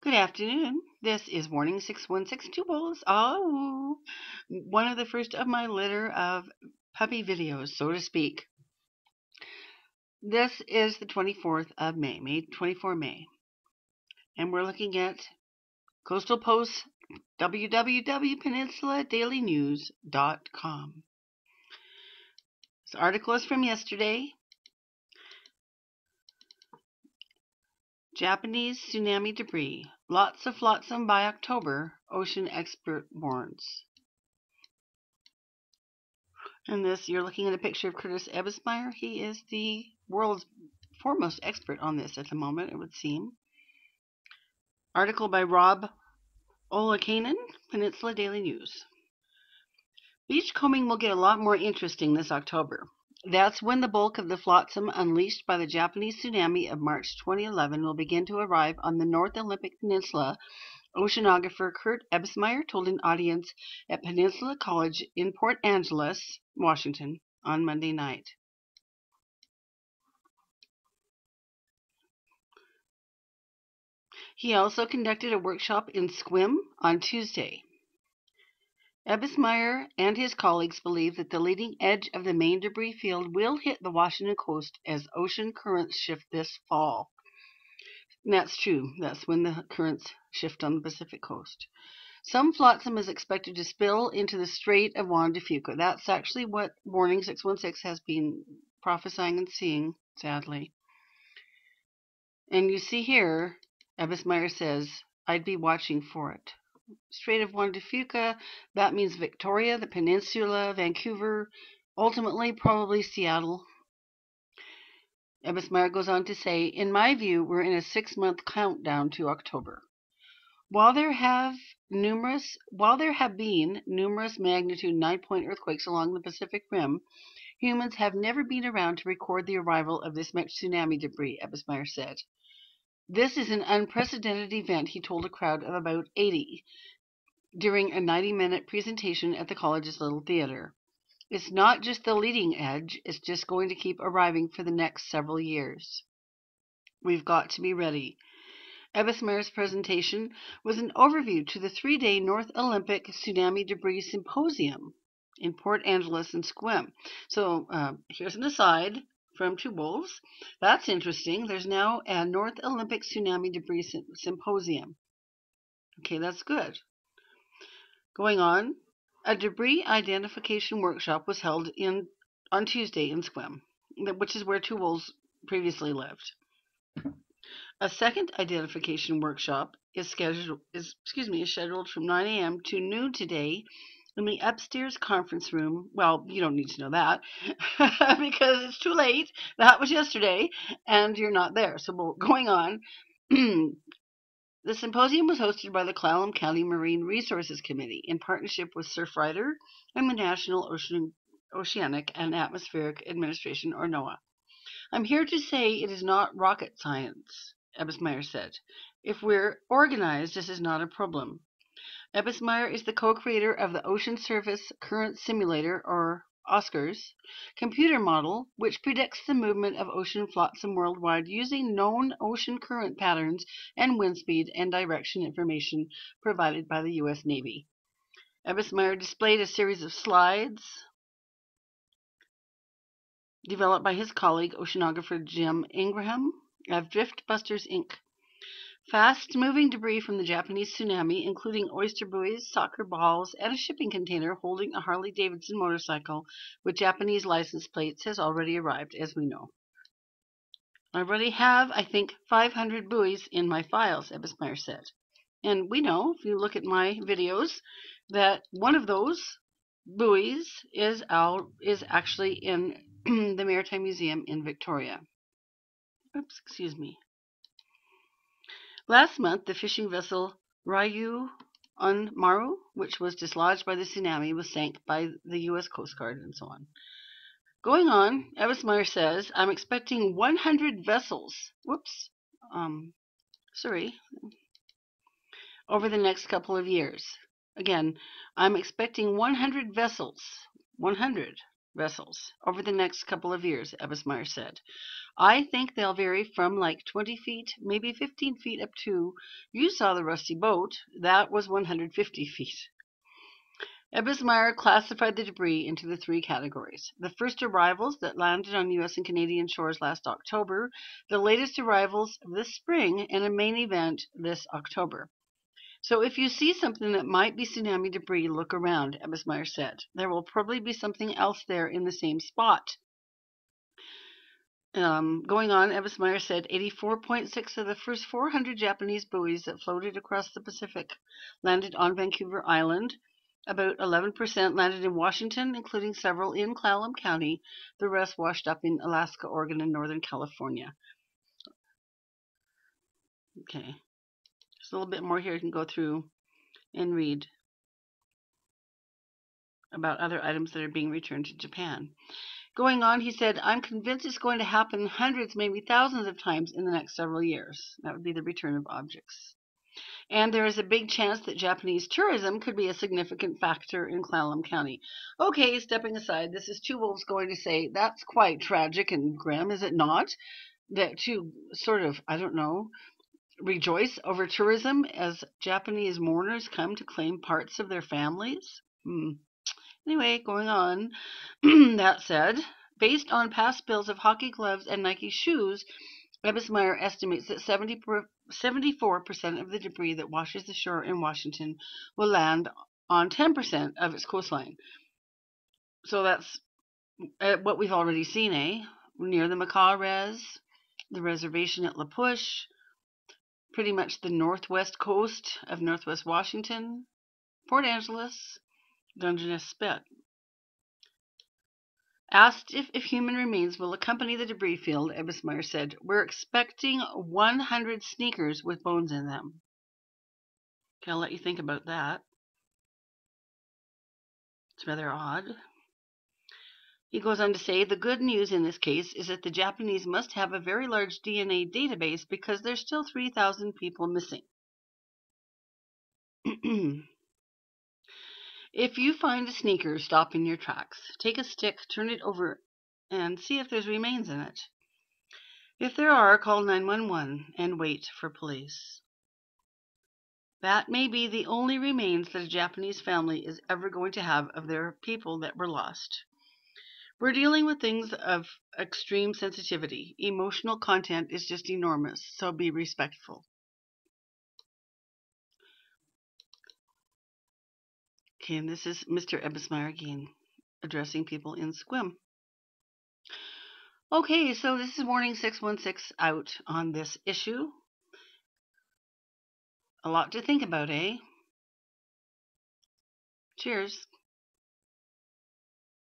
Good afternoon. This is Warning 6162 Wolves. Oh, one of the first of my litter of puppy videos, so to speak. This is the 24th of May 24 May. And we're looking at Coastal Post www.peninsuladailynews.com. This article is from yesterday. Japanese tsunami debris. Lots of flotsam by October, ocean expert warns. In this, you're looking at a picture of Curtis Ebbesmeyer. He is the world's foremost expert on this at the moment, it would seem. Article by Rob Olakainen, Peninsula Daily News. Beachcombing will get a lot more interesting this October. That's when the bulk of the flotsam unleashed by the Japanese tsunami of March 2011 will begin to arrive on the North Olympic Peninsula. Oceanographer Kurt Ebbesmeyer told an audience at Peninsula College in Port Angeles, Washington, on Monday night. He also conducted a workshop in Sequim on Tuesday. Ebbesmeyer and his colleagues believe that the leading edge of the main debris field will hit the Washington coast as ocean currents shift this fall. And that's true. That's when the currents shift on the Pacific coast. Some flotsam is expected to spill into the Strait of Juan de Fuca. That's actually what Warning 616 has been prophesying and seeing, sadly. And you see here, Ebbesmeyer says, I'd be watching for it. Strait of Juan de Fuca, that means Victoria, the Peninsula, Vancouver, ultimately probably Seattle. Ebbesmeyer goes on to say, in my view, we're in a 6-month countdown to October. While there have been numerous magnitude 9-point earthquakes along the Pacific Rim, humans have never been around to record the arrival of this much tsunami debris, Ebbesmeyer said. This is an unprecedented event, he told a crowd of about 80 during a 90-minute presentation at the college's Little Theater. It's not just the leading edge, it's just going to keep arriving for the next several years. We've got to be ready. Ebbesmeyer's presentation was an overview to the 3-day North Olympic Tsunami Debris Symposium in Port Angeles and Sequim. So here's an aside from Two Wolves. That's interesting. There's now a North Olympic Tsunami Debris Symposium. Okay, that's good. Going on, a debris identification workshop was held on Tuesday in Sequim, which is where Two Wolves previously lived. A second identification workshop is scheduled from 9 a.m. to noon today in the upstairs conference room. Well, you don't need to know that because it's too late. That was yesterday, and you're not there. So going on, the symposium was hosted by the Clallam County Marine Resources Committee in partnership with Surfrider and the National Oceanic and Atmospheric Administration, or NOAA. I'm here to say it is not rocket science, Ebbesmeyer said. If we're organized, this is not a problem. Ebbesmeyer is the co-creator of the Ocean Surface Current Simulator, or OSCARS, computer model, which predicts the movement of ocean flotsam worldwide using known ocean current patterns and wind speed and direction information provided by the U.S. Navy. Ebbesmeyer displayed a series of slides developed by his colleague, oceanographer Jim Ingraham of Driftbusters Inc. Fast-moving debris from the Japanese tsunami, including oyster buoys, soccer balls, and a shipping container holding a Harley-Davidson motorcycle with Japanese license plates, has already arrived, as we know. I already have, I think, 500 buoys in my files, Ebbesmeyer said. And we know, if you look at my videos, that one of those buoys is actually in the Maritime Museum in Victoria. Oops, excuse me. Last month, the fishing vessel Ryu on Maru, which was dislodged by the tsunami, was sank by the U.S. Coast Guard and so on. Going on, Ebbesmeyer says, I'm expecting 100 vessels. Over the next couple of years. Again, I'm expecting 100 vessels over the next couple of years, Ebbesmeyer said. I think they'll vary from like 20 feet, maybe 15 feet up to, you saw the rusty boat, that was 150 feet. Ebbesmeyer classified the debris into the three categories. The first arrivals that landed on U.S. and Canadian shores last October, the latest arrivals this spring, and a main event this October. So if you see something that might be tsunami debris, look around, Ebbesmeyer said. There will probably be something else there in the same spot. Going on, Ebbesmeyer said 84.6 of the first 400 Japanese buoys that floated across the Pacific landed on Vancouver Island. About 11% landed in Washington, including several in Clallam County. The rest washed up in Alaska, Oregon, and Northern California. Okay. There's a little bit more here you can go through and read about other items that are being returned to Japan. Going on, he said, I'm convinced it's going to happen hundreds, maybe thousands of times in the next several years. That would be the return of objects. And there is a big chance that Japanese tourism could be a significant factor in Clallam County. Okay, stepping aside, this is Two Wolves going to say that's quite tragic and grim, is it not? That to sort of, I don't know, rejoice over tourism as Japanese mourners come to claim parts of their families? Anyway, going on, that said, based on past bills of hockey gloves and Nike shoes, Ebbesmeyer estimates that 74% of the debris that washes the shore in Washington will land on 10% of its coastline. So that's what we've already seen, eh? Near the Macaw Res, the reservation at La Push, pretty much the northwest coast of northwest Washington, Port Angeles, Dungeness Spit. Asked if human remains will accompany the debris field, Ebbesmeyer said, we're expecting 100 sneakers with bones in them. Okay, I'll let you think about that. It's rather odd. He goes on to say, the good news in this case is that the Japanese must have a very large DNA database because there's still 3,000 people missing. If you find a sneaker, stop in your tracks. Take a stick, turn it over, and see if there's remains in it. If there are, call 911 and wait for police. That may be the only remains that a Japanese family is ever going to have of their people that were lost. We're dealing with things of extreme sensitivity. Emotional content is just enormous, so be respectful. Okay, and this is Mr. Ebbesmeyer again, addressing people in Sequim. Okay, so this is Warning 616 out on this issue. A lot to think about, eh? Cheers.